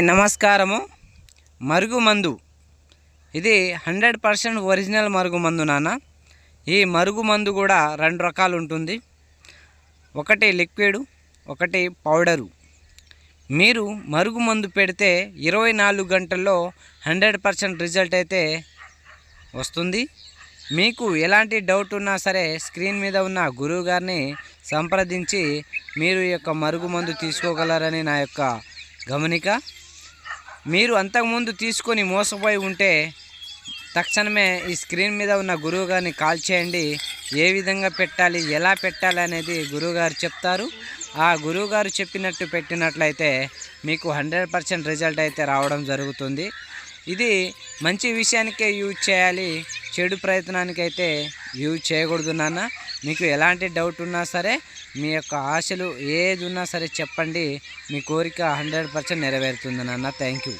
నమస్కారము. మరుగుమందు ఇది 100% ఒరిజినల్ మరుగుమందు నాన్న. ఈ మరుగుమందు కూడా 2 రకాలు ఉంటుంది. ఒకటి లిక్విడ్, ఒకటి పౌడరు. మీరు మరుగుమందు పెడితే 24 గంటల్లో 100% రిజల్ట్ అయితే వస్తుంది. మీకు ఎలాంటి డౌట్ ఉన్నా సరే స్క్రీన్ మీద ఉన్న గురువు గారిని సంప్రదించి మీరు ఈ యొక్క మరుగుమందు తీసుకోగలరని నా యొక్క గమనిక. మీరు అంతకుముందు తీసుకొని మోసపోయి ఉంటే తక్షణమే ఈ స్క్రీన్ మీద ఉన్న గురువు గారిని కాల్ చేయండి. ఏ విధంగా పెట్టాలి, ఎలా పెట్టాలి అనేది గురువుగారు చెప్తారు. ఆ గురువుగారు చెప్పినట్టు పెట్టినట్లయితే మీకు 100% రిజల్ట్ అయితే రావడం జరుగుతుంది. ఇది మంచి విషయానికే యూజ్ చేయాలి, చెడు ప్రయత్నానికైతే యూజ్ చేయకూడదు నాన్న. మీకు ఎలాంటి డౌట్ ఉన్నా సరే, మీ యొక్క ఆశలు ఏది ఉన్నా సరే చెప్పండి. మీ కోరిక 100% నెరవేరుతుంది నాన్న. Thank you.